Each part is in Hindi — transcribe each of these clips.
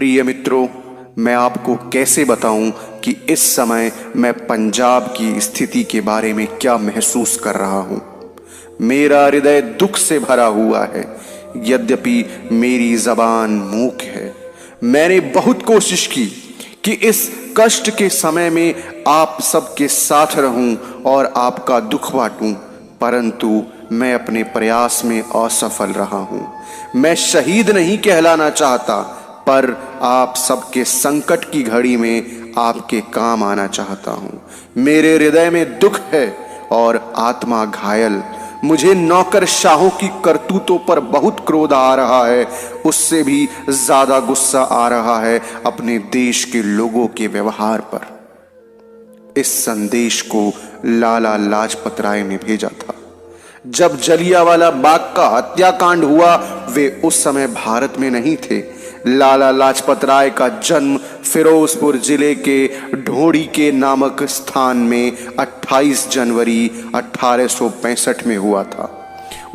प्रिय मित्रों, मैं आपको कैसे बताऊं कि इस समय मैं पंजाब की स्थिति के बारे में क्या महसूस कर रहा हूं। मेरा हृदय दुख से भरा हुआ है, यद्यपि मेरी जबान मूक है। मैंने बहुत कोशिश की कि इस कष्ट के समय में आप सबके साथ रहूं और आपका दुख बांटूं, परंतु मैं अपने प्रयास में असफल रहा हूं। मैं शहीद नहीं कहलाना चाहता, पर आप सबके संकट की घड़ी में आपके काम आना चाहता हूं। मेरे हृदय में दुख है और आत्मा घायल। मुझे नौकरशाहों की करतूतों पर बहुत क्रोध आ रहा है, उससे भी ज्यादा गुस्सा आ रहा है अपने देश के लोगों के व्यवहार पर। इस संदेश को लाला लाजपत राय ने भेजा था। जब जलियांवाला बाग का हत्याकांड हुआ, वे उस समय भारत में नहीं थे। लाला लाजपत राय का जन्म फिरोजपुर जिले के ढोड़ी के नामक स्थान में 28 जनवरी 1865 में हुआ था।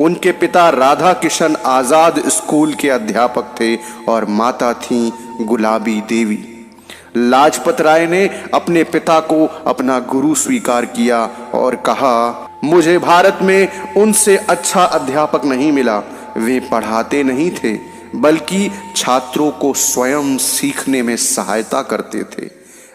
उनके पिता राधा किशन आजाद स्कूल के अध्यापक थे और माता थीं गुलाबी देवी। लाजपत राय ने अपने पिता को अपना गुरु स्वीकार किया और कहा, मुझे भारत में उनसे अच्छा अध्यापक नहीं मिला। वे पढ़ाते नहीं थे, बल्कि छात्रों को स्वयं सीखने में सहायता करते थे।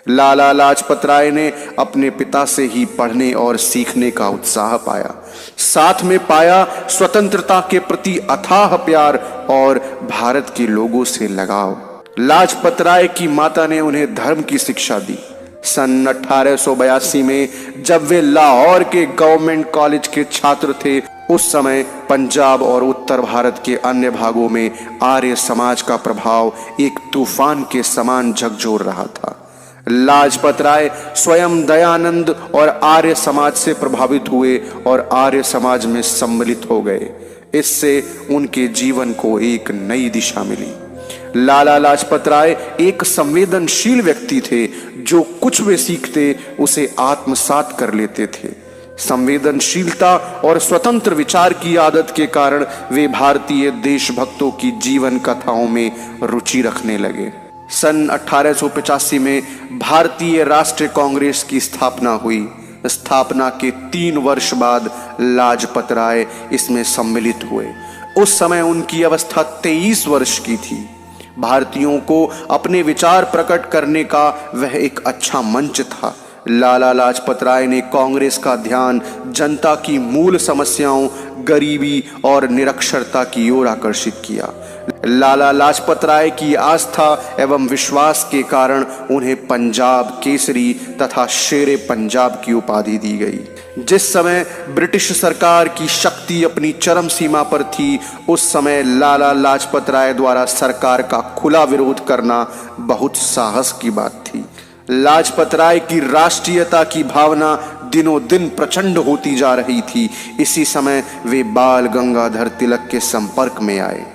लाला लाजपत राय ने अपने पिता से ही पढ़ने और सीखने का उत्साह पाया। साथ में पाया स्वतंत्रता के प्रति अथाह प्यार और भारत के लोगों से लगाव। लाजपत राय की माता ने उन्हें धर्म की शिक्षा दी। सन 1882 में जब वे लाहौर के गवर्नमेंट कॉलेज के छात्र थे, उस समय पंजाब और उत्तर भारत के अन्य भागों में आर्य समाज का प्रभाव एक तूफान के समान झकझोर रहा था। लाजपत राय स्वयं दयानंद और आर्य समाज से प्रभावित हुए और आर्य समाज में सम्मिलित हो गए। इससे उनके जीवन को एक नई दिशा मिली। लाला लाजपत राय एक संवेदनशील व्यक्ति थे, जो कुछ वे सीखते उसे आत्मसात कर लेते थे। संवेदनशीलता और स्वतंत्र विचार की आदत के कारण वे भारतीय देशभक्तों की जीवन कथाओं में रुचि रखने लगे। सन 1885 में भारतीय राष्ट्रीय कांग्रेस की स्थापना हुई। स्थापना के 3 वर्ष बाद लाजपत राय इसमें सम्मिलित हुए। उस समय उनकी अवस्था 23 वर्ष की थी। भारतीयों को अपने विचार प्रकट करने का वह एक अच्छा मंच था। लाला लाजपत राय ने कांग्रेस का ध्यान जनता की मूल समस्याओं, गरीबी और निरक्षरता की ओर आकर्षित किया। लाला लाजपत राय की आस्था एवं विश्वास के कारण उन्हें पंजाब केसरी तथा शेरे पंजाब की उपाधि दी गई। जिस समय ब्रिटिश सरकार की शक्ति अपनी चरम सीमा पर थी, उस समय लाला लाजपत राय द्वारा सरकार का खुला विरोध करना बहुत साहस की बात थी। लाजपत राय की राष्ट्रीयता की भावना दिनों दिन प्रचंड होती जा रही थी। इसी समय वे बाल गंगाधर तिलक के संपर्क में आए।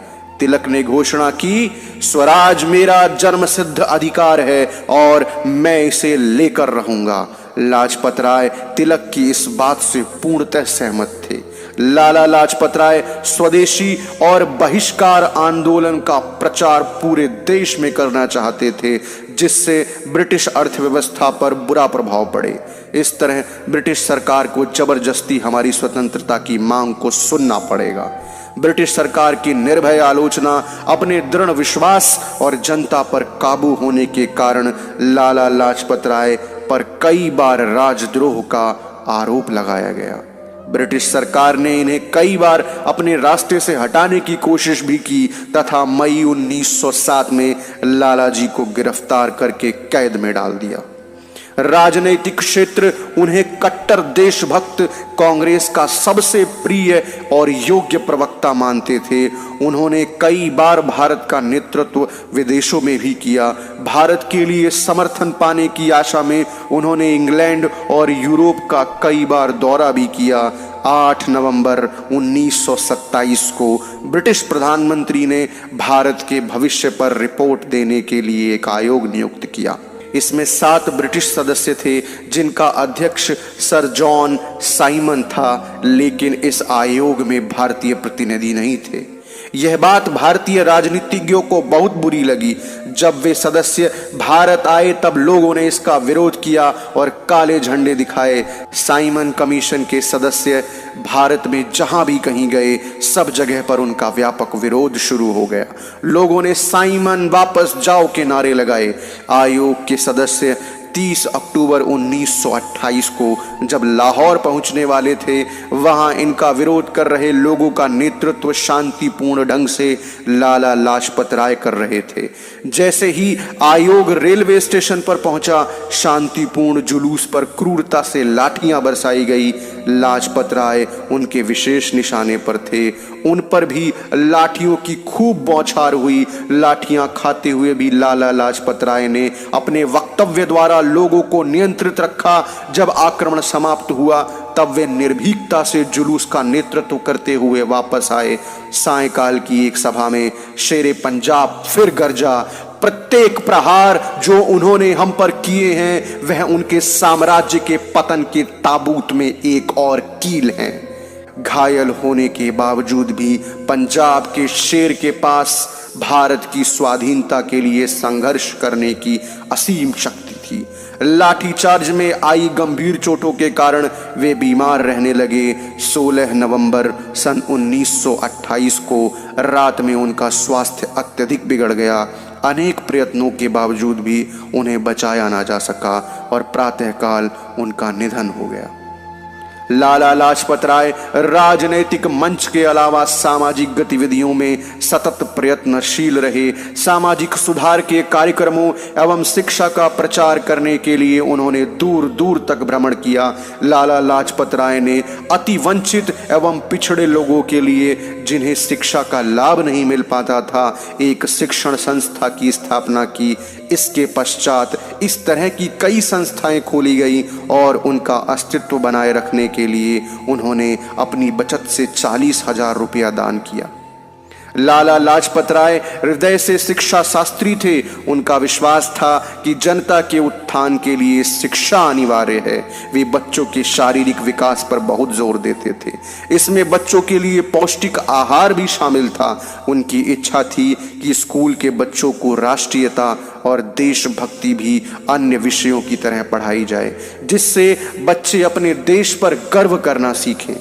तिलक ने घोषणा की, स्वराज मेरा जन्मसिद्ध अधिकार है और मैं इसे लेकर रहूंगा। लाजपत राय तिलक की इस बात से पूर्णतः सहमत थे। लाला लाजपत राय स्वदेशी और बहिष्कार आंदोलन का प्रचार पूरे देश में करना चाहते थे, जिससे ब्रिटिश अर्थव्यवस्था पर बुरा प्रभाव पड़े। इस तरह ब्रिटिश सरकार को जबरदस्ती हमारी स्वतंत्रता की मांग को सुनना पड़ेगा। ब्रिटिश सरकार की निर्भय आलोचना, अपने दृढ़ विश्वास और जनता पर काबू होने के कारण लाला लाजपत राय पर कई बार राजद्रोह का आरोप लगाया गया। ब्रिटिश सरकार ने इन्हें कई बार अपने रास्ते से हटाने की कोशिश भी की तथा मई 1907 में लाला जी को गिरफ्तार करके कैद में डाल दिया। राजनीतिक क्षेत्र उन्हें कट्टर देशभक्त, कांग्रेस का सबसे प्रिय और योग्य प्रवक्ता मानते थे। उन्होंने कई बार भारत का नेतृत्व विदेशों में भी किया। भारत के लिए समर्थन पाने की आशा में उन्होंने इंग्लैंड और यूरोप का कई बार दौरा भी किया। 8 नवंबर 1927 को ब्रिटिश प्रधानमंत्री ने भारत के भविष्य पर रिपोर्ट देने के लिए एक आयोग नियुक्त किया। इसमें 7 ब्रिटिश सदस्य थे, जिनका अध्यक्ष सर जॉन साइमन था, लेकिन इस आयोग में भारतीय प्रतिनिधि नहीं थे। यह बात भारतीय राजनीतिज्ञों को बहुत बुरी लगी। जब वे सदस्य भारत आए तब लोगों ने इसका विरोध किया और काले झंडे दिखाए। साइमन कमीशन के सदस्य भारत में जहां भी कहीं गए, सब जगह पर उनका व्यापक विरोध शुरू हो गया। लोगों ने साइमन वापस जाओ के नारे लगाए। आयोग के सदस्य 30 अक्टूबर 1928 को जब लाहौर पहुंचने वाले थे, वहां इनका विरोध कर रहे लोगों का नेतृत्व शांतिपूर्ण ढंग से लाला लाजपत राय कर रहे थे। जैसे ही आयोग रेलवे स्टेशन पर पहुंचा, शांतिपूर्ण जुलूस पर क्रूरता से लाठियां बरसाई गई। लाजपत राय उनके विशेष निशाने पर थे। उन पर भी लाठियों की खूब बौछार हुई। लाठियां खाते हुए भी लाला लाजपत राय ने अपने वक्तव्य द्वारा लोगों को नियंत्रित रखा। जब आक्रमण समाप्त हुआ तब वे निर्भीकता से जुलूस का नेतृत्व करते हुए वापस आए। सायंकाल की एक सभा में शेरे पंजाब फिर गरजा। प्रत्येक प्रहार जो उन्होंने हम पर किए हैं, वह उनके साम्राज्य के पतन के ताबूत में एक और कील है। घायल होने के बावजूद भी पंजाब के शेर के पास भारत की स्वाधीनता के लिए संघर्ष करने की असीम शक्ति थी। लाठीचार्ज में आई गंभीर चोटों के कारण वे बीमार रहने लगे। 16 नवंबर सन 1928 को रात में उनका स्वास्थ्य अत्यधिक बिगड़ गया। अनेक प्रयत्नों के बावजूद भी उन्हें बचाया ना जा सका और प्रातःकाल उनका निधन हो गया। लाला लाजपत राय राजनैतिक मंच के अलावा सामाजिक गतिविधियों में सतत प्रयत्नशील रहे। सामाजिक सुधार के कार्यक्रमों एवं शिक्षा का प्रचार करने के लिए उन्होंने दूर दूर तक भ्रमण किया। लाला लाजपत राय ने अति वंचित एवं पिछड़े लोगों के लिए, जिन्हें शिक्षा का लाभ नहीं मिल पाता था, एक शिक्षण संस्था की स्थापना की। इसके पश्चात इस तरह की कई संस्थाएं खोली गई और उनका अस्तित्व बनाए रखने के लिए उन्होंने अपनी बचत से 40,000 रुपया दान किया। लाला लाजपत राय हृदय से शिक्षा शास्त्री थे। उनका विश्वास था कि जनता के उत्थान के लिए शिक्षा अनिवार्य है। वे बच्चों के शारीरिक विकास पर बहुत जोर देते थे। इसमें बच्चों के लिए पौष्टिक आहार भी शामिल था। उनकी इच्छा थी कि स्कूल के बच्चों को राष्ट्रीयता और देशभक्ति भी अन्य विषयों की तरह पढ़ाई जाए, जिससे बच्चे अपने देश पर गर्व करना सीखें।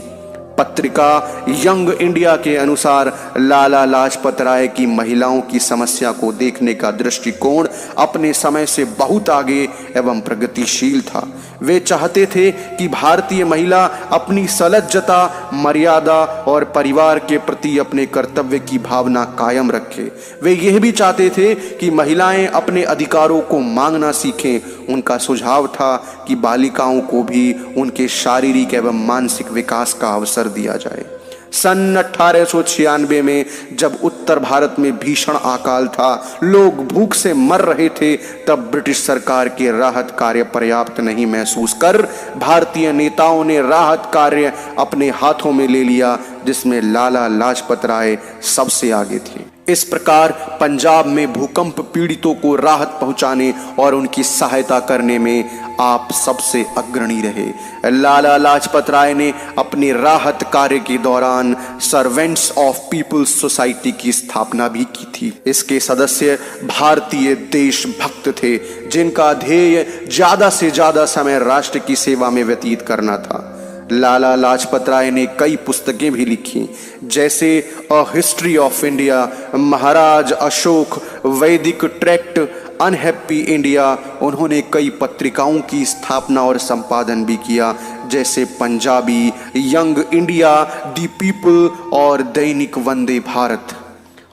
पत्रिका यंग इंडिया के अनुसार लाला लाजपत राय की महिलाओं की समस्या को देखने का दृष्टिकोण अपने समय से बहुत आगे एवं प्रगतिशील था। वे चाहते थे कि भारतीय महिला अपनी सलज्जता, मर्यादा और परिवार के प्रति अपने कर्तव्य की भावना कायम रखे। वे यह भी चाहते थे कि महिलाएं अपने अधिकारों को मांगना सीखें। उनका सुझाव था कि बालिकाओं को भी उनके शारीरिक एवं मानसिक विकास का अवसर दिया जाए। सन 1896 में जब उत्तर भारत में भीषण अकाल था, लोग भूख से मर रहे थे, तब ब्रिटिश सरकार के राहत कार्य पर्याप्त नहीं महसूस कर भारतीय नेताओं ने राहत कार्य अपने हाथों में ले लिया, जिसमें लाला लाजपत राय सबसे आगे थे। इस प्रकार पंजाब में भूकंप पीड़ितों को राहत पहुंचाने और उनकी सहायता करने में आप सबसे अग्रणी रहे। लाला लाजपत राय ने अपने राहत कार्य के दौरान सर्वेंट्स ऑफ पीपल्स सोसाइटी की स्थापना भी की थी। इसके सदस्य भारतीय देशभक्त थे, जिनका ध्येय ज्यादा से ज्यादा समय राष्ट्र की सेवा में व्यतीत करना था। लाला लाजपत राय ने कई पुस्तकें भी लिखी, जैसे अ हिस्ट्री ऑफ इंडिया, महाराज अशोक, वैदिक ट्रैक्ट, अनहैप्पी इंडिया। उन्होंने कई पत्रिकाओं की स्थापना और संपादन भी किया, जैसे Punjabi, young India, the people और दैनिक वंदे भारत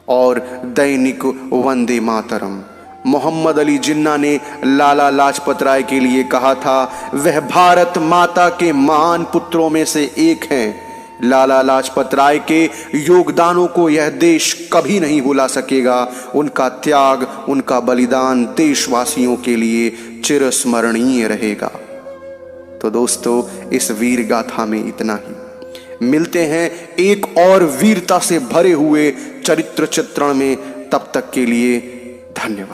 और दैनिक वंदे मातरम। मोहम्मद अली जिन्ना ने लाला लाजपत राय के लिए कहा था, वह भारत माता के महान पुत्रों में से एक हैं। लाला लाजपत राय के योगदानों को यह देश कभी नहीं भुला सकेगा। उनका त्याग, उनका बलिदान देशवासियों के लिए चिरस्मरणीय रहेगा। तो दोस्तों, इस वीर गाथा में इतना ही। मिलते हैं एक और वीरता से भरे हुए चरित्र चित्रण में। तब तक के लिए धन्यवाद।